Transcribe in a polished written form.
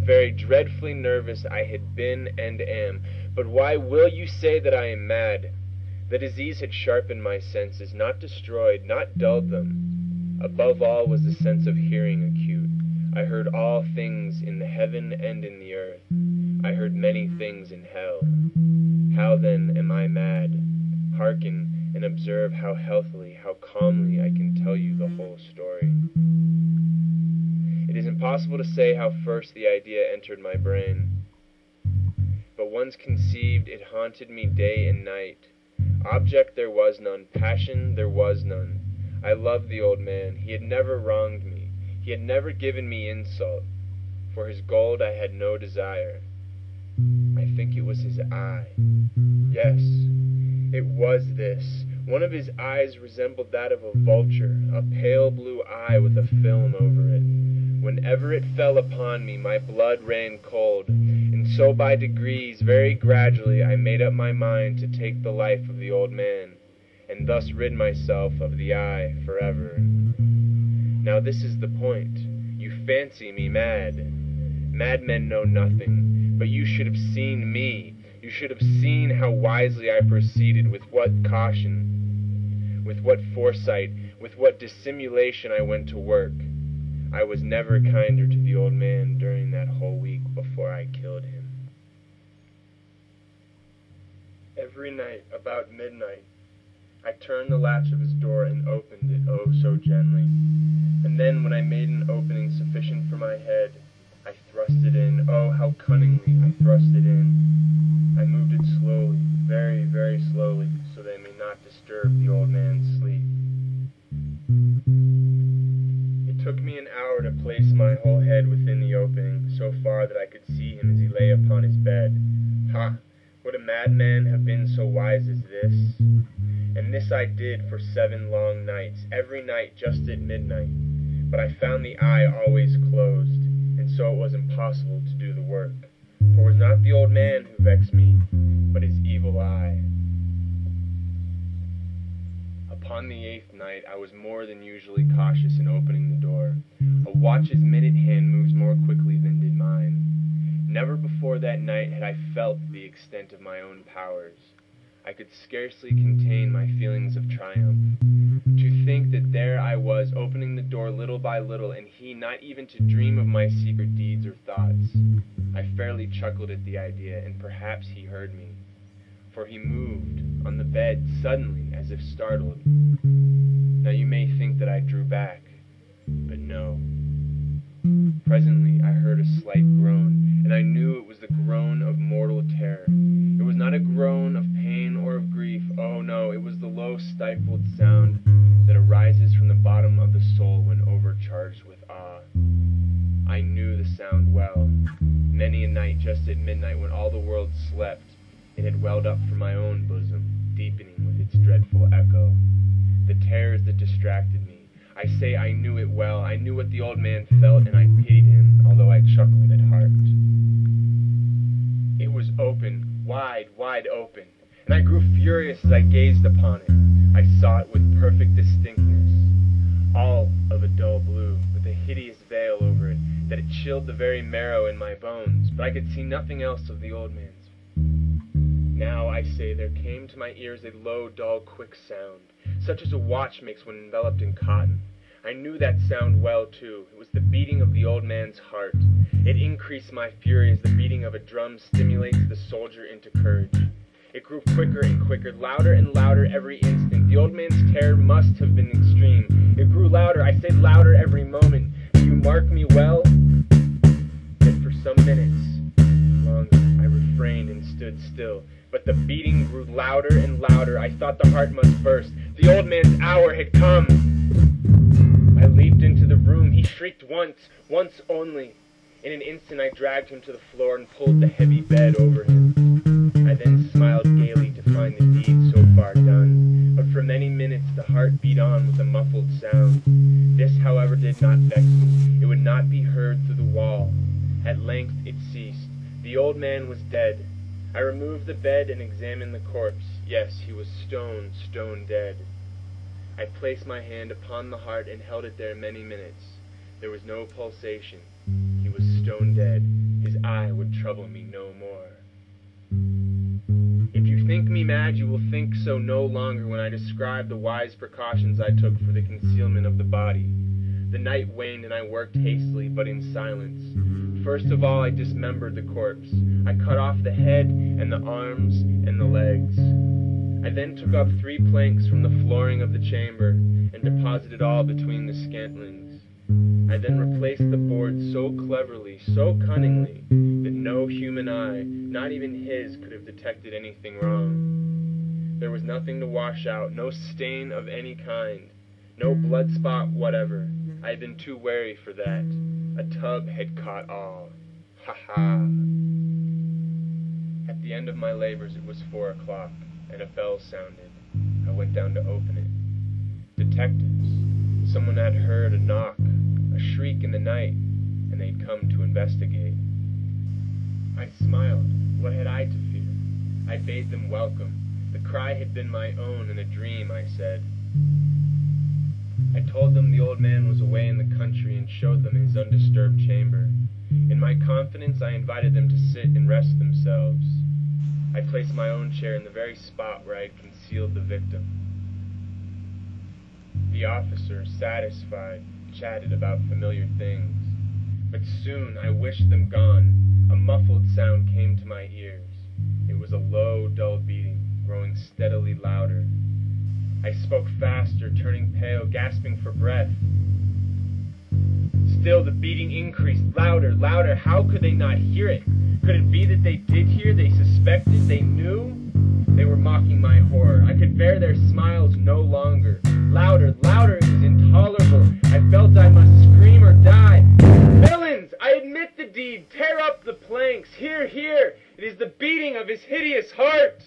very dreadfully nervous I had been and am. But why will you say that I am mad? The disease had sharpened my senses, not destroyed, not dulled them. Above all was the sense of hearing acute. I heard all things in the heaven and in the earth. I heard many things in hell. How then am I mad? Hearken and observe how healthily, how calmly I can tell you the whole story. It is impossible to say how first the idea entered my brain. But once conceived, it haunted me day and night. Object there was none, passion there was none. I loved the old man. He had never wronged me. He had never given me insult. For his gold I had no desire. I think it was his eye. Yes, it was this. One of his eyes resembled that of a vulture, a pale blue eye with a film over it. Whenever it fell upon me, my blood ran cold, and so by degrees, very gradually, I made up my mind to take the life of the old man, and thus rid myself of the eye forever. Now this is the point. You fancy me mad. Madmen know nothing, but you should have seen me. You should have seen how wisely I proceeded, with what caution, with what foresight, with what dissimulation I went to work. I was never kinder to the old man during that whole week before I killed him. Every night, about midnight, I turned the latch of his door and opened it, oh so gently. And then, when I made an opening sufficient for my head, I thrust it in. Oh, how cunningly I thrust it in. I moved it slowly, very, very slowly, so that it may not disturb the old man's sleep. It took me an hour to place my whole head within the opening, so far that I could see him as he lay upon his bed. Ha! Would a madman have been so wise as this? And this I did for 7 long nights, every night just at midnight. But I found the eye always closed, and so it was impossible to do the work. For it was not the old man who vexed me, but his evil eye. Upon the 8th night, I was more than usually cautious in opening the door. A watch's minute hand moves more quickly than did mine. Never before that night had I felt the extent of my own powers. I could scarcely contain my feelings of triumph. To think that there I was, opening the door little by little, and he not even to dream of my secret deeds or thoughts. I fairly chuckled at the idea, and perhaps he heard me. For he moved on the bed suddenly, as if startled. Now you may think that I drew back, but no. Presently I heard a slight groan, and I knew it was the groan of mortal terror. It was not a groan of pain or of grief. Oh no, it was the low stifled sound that arises from the bottom of the soul when overcharged with awe. I knew the sound well. Many a night just at midnight, when all the world slept, it had welled up from my own bosom, deepening with its dreadful echo. The terrors that distracted me, I say I knew it well. I knew what the old man felt, and I pitied him, although I chuckled at heart. It was open, wide, wide open, and I grew furious as I gazed upon it. I saw it with perfect distinctness, all of a dull blue, with a hideous veil over it, that it chilled the very marrow in my bones, but I could see nothing else of the old man's. Now, I say, there came to my ears a low, dull, quick sound, such as a watch makes when enveloped in cotton. I knew that sound well, too. It was the beating of the old man's heart. It increased my fury as the beating of a drum stimulates the soldier into courage. It grew quicker and quicker, louder and louder every instant. The old man's terror must have been extreme. It grew louder, I say louder every moment. Do you mark me well? Yet for some minutes longer I refrained and stood still. But the beating grew louder and louder. I thought the heart must burst. The old man's hour had come. I leaped into the room. He shrieked once only. In an instant I dragged him to the floor and pulled the heavy bed over him. I then smiled gaily to find the deed so far done. But for many minutes the heart beat on with a muffled sound. This, however, did not vex me. It would not be heard through the wall. At length it ceased. The old man was dead. I removed the bed and examined the corpse. Yes, he was stone dead. I placed my hand upon the heart and held it there many minutes. There was no pulsation. He was stone dead. trouble me no more. If you think me mad, you will think so no longer when I describe the wise precautions I took for the concealment of the body. The night waned and I worked hastily, but in silence. First of all, I dismembered the corpse. I cut off the head and the arms and the legs. I then took up 3 planks from the flooring of the chamber and deposited all between the scantlings. I then replaced the boards so cleverly, so cunningly, that no human eye, not even his, could have detected anything wrong. There was nothing to wash out, no stain of any kind, no blood spot whatever. I had been too wary for that. A tub had caught all. Ha ha! At the end of my labors it was 4 o'clock, and a bell sounded. I went down to open it. Detectives. Someone had heard a knock, a shriek in the night, and they'd come to investigate. I smiled. What had I to fear? I bade them welcome. The cry had been my own in a dream, I said. I told them the old man was away in the country and showed them his undisturbed chamber. In my confidence, I invited them to sit and rest themselves. I placed my own chair in the very spot where I had concealed the victim. The officer, satisfied, chatted about familiar things. But soon I wished them gone. A muffled sound came to my ears. It was a low, dull beating, growing steadily louder. I spoke faster, turning pale, gasping for breath. Still the beating increased, louder, louder. How could they not hear it? Could it be that they did hear, they suspected, they knew? They were mocking my horror. I could bear their smiles no longer. Louder, louder, it was intolerable. I felt I must scream or die. Villains! I admit the deed. Tear up the planks. Here, here! It is the beating of his hideous heart!